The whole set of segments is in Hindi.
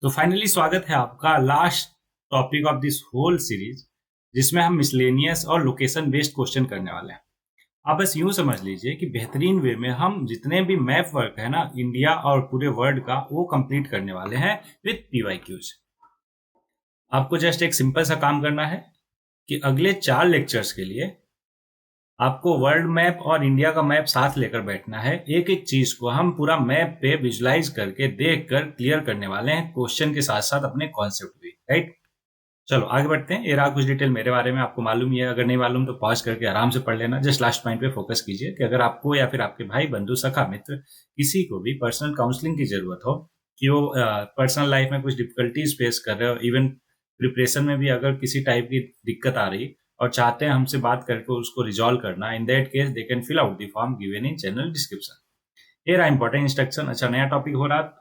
तो फाइनली स्वागत है आपका last topic of this whole series, जिसमें हम मिसलेनियस और लोकेशन बेस्ड क्वेश्चन करने वाले हैं। आप बस यूं समझ लीजिए कि बेहतरीन वे में हम जितने भी मैप वर्क है ना इंडिया और पूरे वर्ल्ड का, वो कंप्लीट करने वाले हैं विद पीवाईक्यूज। आपको जस्ट एक सिंपल सा काम करना है कि अगले 4 लेक्चर्स के लिए आपको वर्ल्ड मैप और इंडिया का मैप साथ लेकर बैठना है। एक एक चीज को हम पूरा मैप पे विजुलाइज करके देख कर क्लियर करने वाले हैं, क्वेश्चन के साथ साथ अपने कॉन्सेप्ट भी। राइट, चलो आगे बढ़ते हैं। ये रहा कुछ डिटेल मेरे बारे में, आपको मालूम ही है। अगर नहीं मालूम तो पॉज करके आराम से पढ़ लेना। जस्ट लास्ट पॉइंट पे फोकस कीजिए कि अगर आपको या फिर आपके भाई बंधु सखा मित्र किसी को भी पर्सनल काउंसलिंग की जरूरत हो, कि वो पर्सनल लाइफ में कुछ डिफिकल्टीज फेस कर रहे हो, इवन प्रिपरेशन में भी अगर किसी टाइप की दिक्कत आ रही और चाहते हैं हमसे बात करके उसको रिजॉल्व करना, in that case they can fill out the form given in channel description. ये रहा इंपॉर्टेंट इंस्ट्रक्शन। अच्छा, नया टॉपिक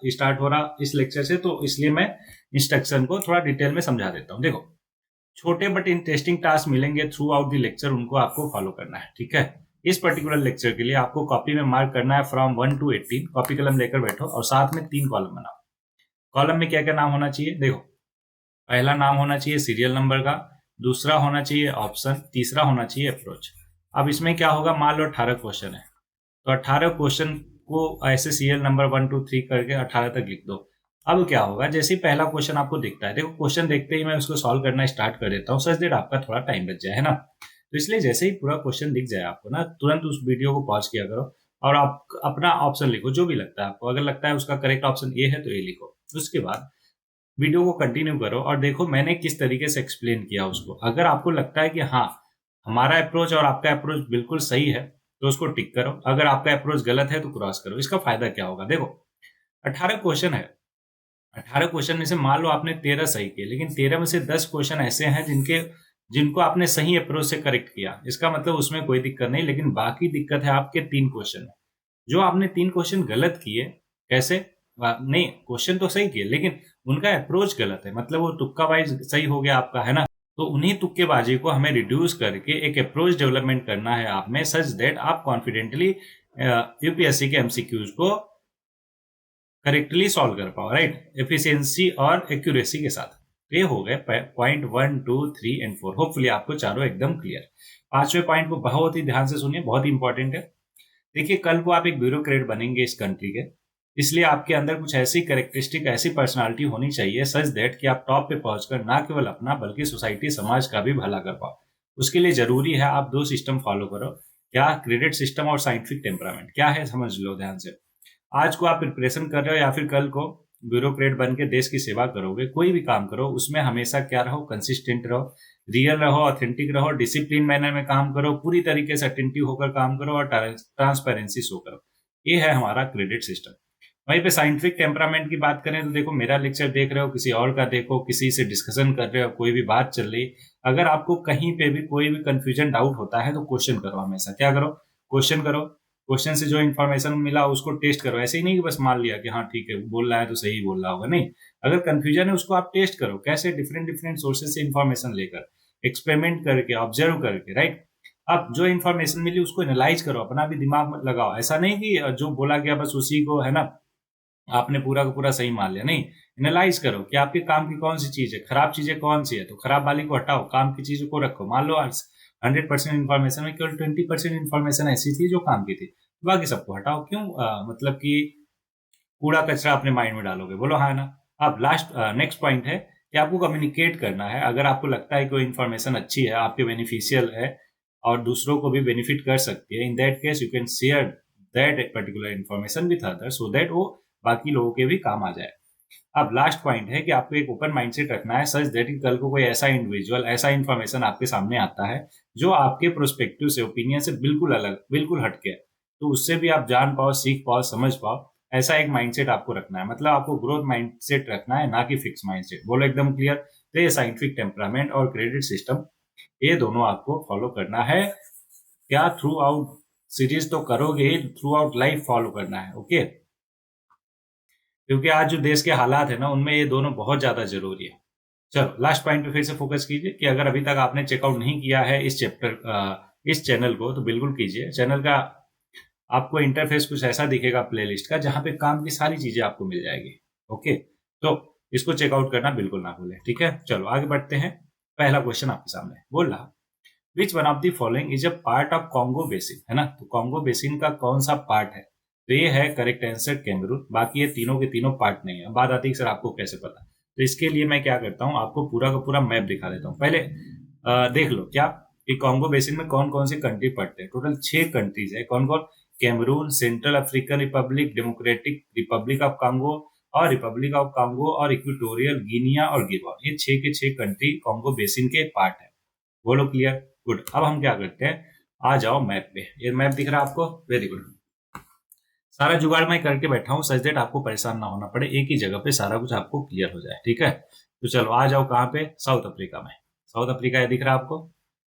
स्टार्ट हो रहा इस लेक्चर से, तो इसलिए मैं इंस्ट्रक्शन को थोड़ा डिटेल में समझा देता हूँ। देखो, छोटे बट इंटरेस्टिंग टास्क मिलेंगे थ्रू आउट द लेक्चर, उनको आपको फॉलो करना है। ठीक है, इस पर्टिकुलर लेक्चर के लिए आपको कॉपी में मार्क करना है फ्रॉम 1 to 18। कॉपी कलम लेकर बैठो और साथ में 3 कॉलम बनाओ। कॉलम में क्या क्या नाम होना चाहिए? देखो, पहला नाम होना चाहिए सीरियल नंबर का, दूसरा होना चाहिए ऑप्शन, तीसरा होना चाहिए अप्रोच। अब इसमें क्या होगा, मान लो 18 क्वेश्चन है, तो 18 क्वेश्चन को ऐसे सीरियल नंबर 1 2 3 करके 18 तक लिख दो। अब क्या होगा, जैसे ही पहला क्वेश्चन आपको दिखता है, देखो क्वेश्चन देखते ही मैं उसको सॉल्व करना स्टार्ट कर देता हूँ, सच दैट आपका थोड़ा टाइम बच जाए, है ना। तो इसलिए जैसे ही पूरा क्वेश्चन दिख जाए आपको ना, तुरंत उस वीडियो को पॉज किया करो और आप अपना ऑप्शन लिखो जो भी लगता है आपको। अगर लगता है उसका करेक्ट ऑप्शन ए है तो ए लिखो। उसके बाद वीडियो को कंटिन्यू करो और देखो मैंने किस तरीके से एक्सप्लेन किया उसको। अगर आपको लगता है कि हाँ, हमारा अप्रोच और आपका अप्रोच बिल्कुल सही है, तो उसको टिक करो। अगर आपका अप्रोच गलत है तो क्रॉस करो। इसका फायदा क्या होगा, देखो 18 क्वेश्चन है, 18 क्वेश्चन में से मान लो आपने 13 सही किए, लेकिन 13 में से 10 क्वेश्चन ऐसे हैं जिनको आपने सही अप्रोच से करेक्ट किया। इसका मतलब उसमें कोई दिक्कत नहीं, लेकिन बाकी दिक्कत है आपके 3 क्वेश्चन में। जो आपने 3 क्वेश्चन गलत किए, कैसे? नहीं, क्वेश्चन तो सही किए लेकिन उनका अप्रोच गलत है, मतलब वो तुक्का वाइज सही हो गया आपका, है ना। तो उन्हीं तुक्केबाजी को हमें रिड्यूस करके एक अप्रोच डेवलपमेंट करना है आप में, सच दैट आप कॉन्फिडेंटली यूपीएससी के एमसीक्यूज को करेक्टली सॉल्व कर पाओ। राइट, एफिशिएंसी और एक्यूरेसी के साथ। तो ये हो गए पॉइंट 1 2 3 एंड 4। होपफुली आपको चारों एकदम क्लियर। पांचवें पॉइंट को बहुत ही ध्यान से सुनिए, बहुत ही इंपॉर्टेंट है। देखिए, कल को आप एक ब्यूरोक्रेट बनेंगे इस कंट्री के, इसलिए आपके अंदर कुछ ऐसी कैरेक्टरिस्टिक, ऐसी पर्सनालिटी होनी चाहिए सच दैट कि आप टॉप पे पहुंचकर ना केवल अपना बल्कि सोसाइटी, समाज का भी भला कर पाओ। उसके लिए जरूरी है आप 2 सिस्टम फॉलो करो। क्या? क्रेडिट सिस्टम और साइंटिफिक टेम्परामेंट। क्या है समझ लो ध्यान से। आज को आप प्रिपरेशन कर रहे हो या फिर कल को ब्यूरोक्रेट बन के देश की सेवा करोगे, कोई भी काम करो, उसमें हमेशा क्या रहो, कंसिस्टेंट रहो, रियल रहो, ऑथेंटिक रहो, डिसिप्लिन मैनर में काम करो, पूरी तरीके से अटेंटिव होकर काम करो और ट्रांसपेरेंसी शो करो। ये है हमारा क्रेडिट सिस्टम। वहीं पे साइंटिफिक टेम्परामेंट की बात करें तो देखो, मेरा लेक्चर देख रहे हो, किसी और का देखो, किसी से डिस्कशन कर रहे हो, कोई भी बात चल रही, अगर आपको कहीं पे भी कोई भी कंफ्यूजन, डाउट होता है तो क्वेश्चन करो। हमेशा क्या करो? क्वेश्चन करो। क्वेश्चन से जो इन्फॉर्मेशन मिला उसको टेस्ट करो। ऐसे ही नहीं कि बस मान लिया कि हाँ ठीक है बोल रहा है तो सही बोल रहा होगा, नहीं। अगर कंफ्यूजन है उसको आप टेस्ट करो। कैसे? डिफरेंट डिफरेंट सोर्सेज से इन्फॉर्मेशन लेकर, एक्सपेरिमेंट करके, ऑब्जर्व करके। राइट, अब जो इन्फॉर्मेशन मिली उसको एनालाइज करो, अपना भी दिमाग मत लगाओ। ऐसा नहीं कि जो बोला गया बस उसी को, है ना, आपने पूरा का पूरा सही मान लिया। नहीं, एनालाइज करो कि आपके काम की कौन सी चीज है, खराब चीजें कौन सी है, तो खराब वाली को हटाओ, काम की चीजों को रखो। मान लो 100% इन्फॉर्मेशन में केवल 20% इन्फॉर्मेशन ऐसी थी जो काम की थी, बाकी सबको हटाओ। क्यों? मतलब कि कूड़ा कचरा अपने माइंड में डालोगे, बोलो हाँ ना। अब लास्ट नेक्स्ट पॉइंट है कि आपको कम्युनिकेट करना है। अगर आपको लगता है कोई इन्फॉर्मेशन अच्छी है, आपके बेनिफिशियल है और दूसरों को भी बेनिफिट कर सकती है, इन that case you can share that particular information with other so that वो बाकी लोगों के भी काम आ जाए। अब लास्ट पॉइंट है कि आपको एक ओपन माइंडसेट रखना है, सच दैट कि कल को कोई ऐसा इंडिविजुअल, ऐसा इन्फॉर्मेशन आपके सामने आता है जो आपके प्रोस्पेक्टिव से, ओपिनियन से बिल्कुल अलग, बिल्कुल हटके है, तो उससे भी आप जान पाओ, सीख पाओ, समझ पाओ। ऐसा एक माइंडसेट आपको रखना है। मतलब आपको ग्रोथ माइंडसेट रखना है, ना कि फिक्स माइंडसेट। बोलो एकदम क्लियर। तो ये साइंटिफिक टेम्परामेंट और क्रेडिट सिस्टम, ये दोनों आपको फॉलो करना है। क्या? थ्रू आउट सीरीज तो करोगे ही, थ्रू आउट लाइफ फॉलो करना है। ओके, क्योंकि आज जो देश के हालात है ना, उनमें ये दोनों बहुत ज्यादा जरूरी है। चलो लास्ट पॉइंट पे फिर से फोकस कीजिए कि अगर अभी तक आपने चेकआउट नहीं किया है इस चैनल को, तो बिल्कुल कीजिए। चैनल का आपको इंटरफेस कुछ ऐसा दिखेगा प्लेलिस्ट का, जहां पे काम की सारी चीजें आपको मिल जाएगी। ओके, तो इसको चेकआउट करना बिल्कुल ना भूलें, ठीक है। चलो आगे बढ़ते हैं। पहला क्वेश्चन आपके सामने बोल रहा, which one of the following is a part of Congo basin, है ना। तो कॉन्गो बेसिन का कौन सा पार्ट है? तो ये है करेक्ट आंसर कैमरून। बाकी ये तीनों के तीनों पार्ट नहीं है। बात आती है सर आपको कैसे पता, तो इसके लिए मैं क्या करता हूँ, आपको पूरा का पूरा मैप दिखा देता हूँ। पहले देख लो क्या कि कॉन्गो बेसिन में कौन कौन से कंट्री पड़ते हैं। टोटल 6 कंट्रीज है। कौन कौन? Cameroon, Central African Republic, Democratic Republic of Congo और रिपब्लिक ऑफ कांगो और इक्वेटोरियल गिनिया और गिबॉन। ये 6 के 6 कंट्री कॉन्गो बेसिन के पार्ट है। बोलो क्लियर? गुड। अब हम क्या करते हैं, आ जाओ मैप पे। ये मैप दिख रहा है आपको? Very good. सारा जुगाड़ मैं करके बैठा हूँ सच दैट आपको परेशान ना होना पड़े, एक ही जगह पे सारा कुछ आपको क्लियर हो जाए, ठीक है। तो चलो आ जाओ कहाँ पे, साउथ अफ्रीका में। साउथ अफ्रीका ये दिख रहा है आपको?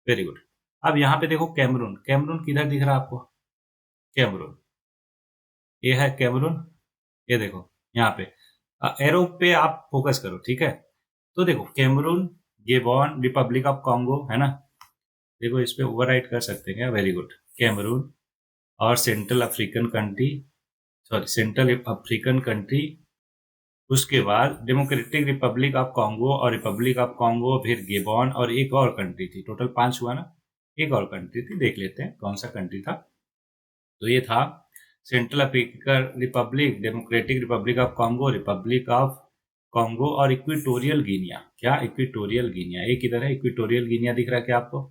Very good. अब यहाँ पे देखो कैमरून। कैमरून किधर दिख रहा है आपको? कैमरून, ये है कैमरून। ये देखो यहाँ पे एरो पे आप फोकस करो, ठीक है। तो देखो Cameroon, Gabon, Republic of Congo, है ना। देखो इस पे ओवरराइट कर सकते हैं क्या? Very good. कैमरून और central African country, sorry central African country, उसके बाद डेमोक्रेटिक रिपब्लिक ऑफ कॉन्गो और रिपब्लिक ऑफ कॉन्गो, फिर गेबॉन और एक और कंट्री थी। टोटल 5 हुआ ना। एक और कंट्री थी, देख लेते हैं कौन सा कंट्री था। तो ये था central African Republic, Democratic Republic of Congo, Republic of Congo और इक्वेटोरियल गिनिया। क्या? Equatorial Guinea. ये किधर है? इक्वेटोरियल गिनिया दिख रहा है क्या आपको?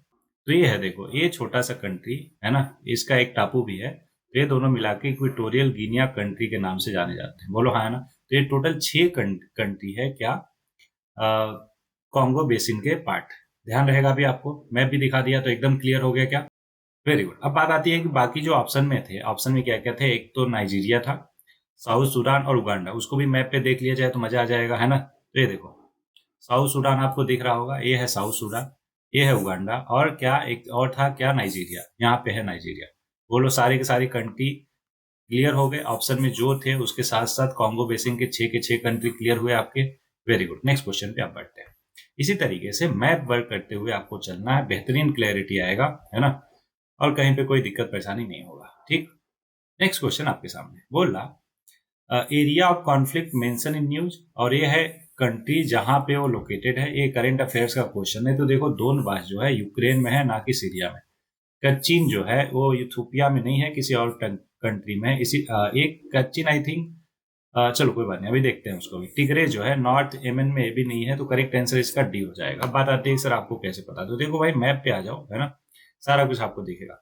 तो ये है, देखो ये छोटा सा कंट्री है ना, इसका एक टापू भी है। तो ये दोनों मिला के इक्वेटोरियल गिनिया कंट्री के नाम से जाने जाते हैं। बोलो हाँ है ना। तो ये टोटल 6 कंट्री है क्या, कॉन्गो बेसिन के पार्ट। ध्यान रहेगा अभी आपको, मैप भी दिखा दिया तो एकदम क्लियर हो गया क्या? Very good. अब बात आती है कि बाकी जो ऑप्शन में थे, ऑप्शन में क्या क्या थे। एक तो नाइजीरिया था, साउथ सूडान और उगांडा। उसको भी मैप पे देख लिया जाए तो मजा आ जाएगा, है ना। तो ये देखो साउथ सूडान आपको दिख रहा होगा, ये है साउथ सूडान, ये है उगांडा, और क्या एक और था क्या, नाइजीरिया। यहाँ पे है नाइजीरिया। बोलो सारी की सारी कंट्री क्लियर हो गए। ऑप्शन में जो थे उसके साथ साथ कॉन्गो बेसिन के 6 कंट्री क्लियर हुए आपके। Very good. नेक्स्ट क्वेश्चन पे आप बढ़ते हैं। इसी तरीके से मैप वर्क करते हुए आपको चलना है, बेहतरीन क्लैरिटी आएगा, है ना, और कहीं पे कोई दिक्कत परेशानी नहीं होगा, ठीक। नेक्स्ट क्वेश्चन आपके सामने बोल रहा, area of conflict mention in news, और ये है कंट्री जहां पे वो लोकेटेड है। ये करंट अफेयर्स का क्वेश्चन है। तो देखो दोनबास जो है यूक्रेन में है, ना कि सीरिया में। कच्चिन जो है वो यूथोपिया में नहीं है, किसी और कंट्री में है। एक कच्चिन आई थिंक, चलो कोई बात नहीं, अभी देखते हैं उसको भी। टिग्रे जो है नॉर्थ येमेन में, ये भी नहीं है। तो करेक्ट आंसर इसका डी हो जाएगा। अब बात आती है सर आपको कैसे पता, तो देखो भाई मैप पे आ जाओ, है ना, सारा कुछ आपको दिखेगा।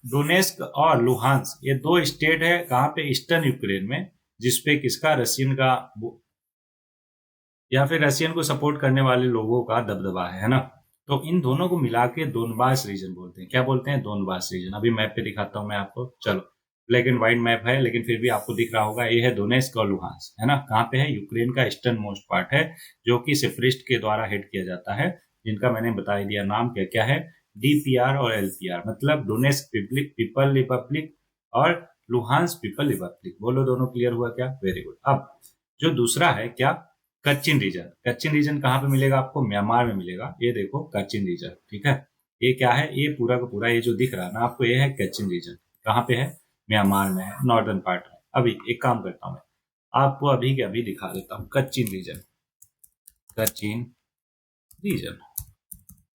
डोनेस्क और लुहांस ये 2 स्टेट है कहाँ पे, ईस्टर्न यूक्रेन में, जिसपे किसका, रशियन का या फिर रशियन को सपोर्ट करने वाले लोगों का दबदबा है ना। तो इन दोनों को मिला के दोनबास रीजन बोलते हैं। क्या बोलते हैं? दोनबास रीजन। अभी मैप पे दिखाता हूं मैं आपको। चलो ब्लैक एंड व्हाइट मैप है, लेकिन फिर भी आपको दिख रहा होगा, ये है डोनेस्क और लुहांस, है ना। कहाँ पे है? यूक्रेन का ईस्टर्न मोस्ट पार्ट है, जो कि सेपरेटिस्ट के द्वारा हेड किया जाता है, जिनका मैंने बता ही दिया नाम क्या क्या है, डीपीआर और एलपीआर। मतलब डोनेस्क पीपल रिपब्लिक और लुहांस पीपल रिपब्लिक। बोलो दोनों क्लियर हुआ क्या? Very good. अब जो दूसरा है क्या, कच्चिन रीजन। कच्चिन रीजन कहाँ पे मिलेगा आपको? म्यांमार में मिलेगा। ये देखो कच्चिन रीजन, ठीक है। ये क्या है? ये पूरा का पूरा ये जो दिख रहा है ना आपको, ये है कच्चिन रीजन। कहाँ पे है? म्यांमार में है, नॉर्दर्न पार्ट में। अभी एक काम करता हूँ मैं, आपको अभी के अभी दिखा देता हूँ कच्चिन रीजन। कच्चिन रीजन,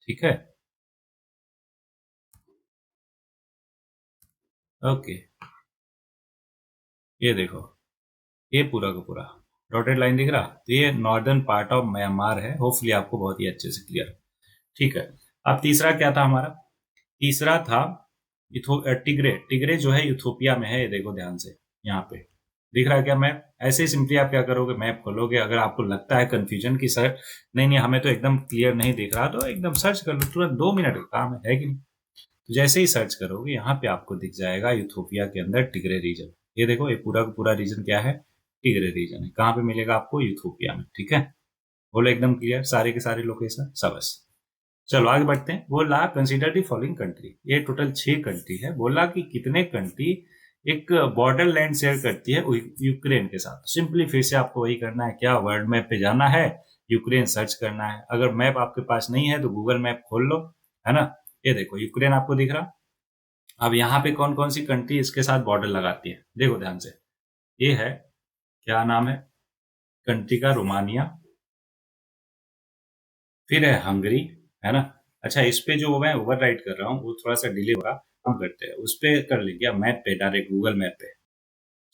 ठीक है, ओके। ये देखो ये पूरा का पूरा डॉटेड लाइन दिख रहा, तो ये नॉर्दर्न पार्ट ऑफ म्यांमार है। होपफुली आपको बहुत ही अच्छे से क्लियर, ठीक है। अब तीसरा क्या था हमारा? तीसरा था टिग्रे। टिग्रे जो है यूथोपिया में है। ये देखो ध्यान से, यहाँ पे दिख रहा है क्या मैप? ऐसे ही सिंपली आप क्या करोगे, मैप खोलोगे। अगर आपको लगता है कंफ्यूजन की सर नहीं नहीं हमें तो एकदम क्लियर नहीं दिख रहा, तो एकदम सर्च कर लो, तुरंत 2 मिनट का काम है कि नहीं। तो जैसे ही सर्च करोगे यहाँ पे आपको दिख जाएगा यूथोपिया के अंदर टिग्रे रीजन। ये देखो ये पूरा का पूरा रीजन क्या है, टिग्रे रीजन है। कहाँ पे मिलेगा आपको? यूथोपिया में, ठीक है। बोलो एकदम क्लियर, सारे के सारे लोकेशन सब। चलो आगे बढ़ते हैं। बोला कंसीडर दी फॉलोइंग कंट्री। ये टोटल 6 कंट्री है। बोला कि कितने कंट्री एक बॉर्डर लैंड शेयर करती है यूक्रेन के साथ। सिंपली फिर से आपको वही करना है, क्या, वर्ल्ड मैप पे जाना है, यूक्रेन सर्च करना है। अगर मैप आपके पास नहीं है तो गूगल मैप खोल लो, है ना। ये देखो यूक्रेन आपको दिख रहा। अब यहाँ पे कौन कौन सी कंट्री इसके साथ बॉर्डर लगाती है, देखो ध्यान से। ये है, क्या नाम है, कंट्री का रोमानिया, फिर है हंगरी, है ना। अच्छा, इस पे जो मैं ओवर राइट कर रहा हूँ वो थोड़ा सा डिले होगा, हम करते हैं उस पे, कर लेंगे मैप पे, डायरेक्ट गूगल मैप पे।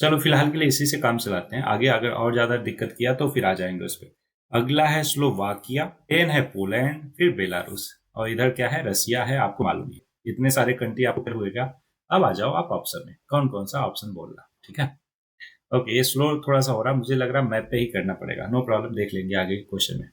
चलो फिलहाल के लिए इसी से काम चलाते हैं, आगे अगर और ज्यादा दिक्कत किया तो फिर आ जाएंगे उस पे। अगला है स्लोवाकिया, देन है पोलैंड, फिर बेलारूस, और इधर क्या है, रसिया है, आपको मालूम ही है। इतने सारे कंट्री आपको फिर हुएगा। अब आ जाओ आप ऑप्शन में, कौन कौन सा ऑप्शन बोलना, ठीक है। ओके, ये स्लो थोड़ा सा हो रहा, मुझे लग रहा मैप पे ही करना पड़ेगा, नो प्रॉब्लम, देख लेंगे आगे क्वेश्चन में।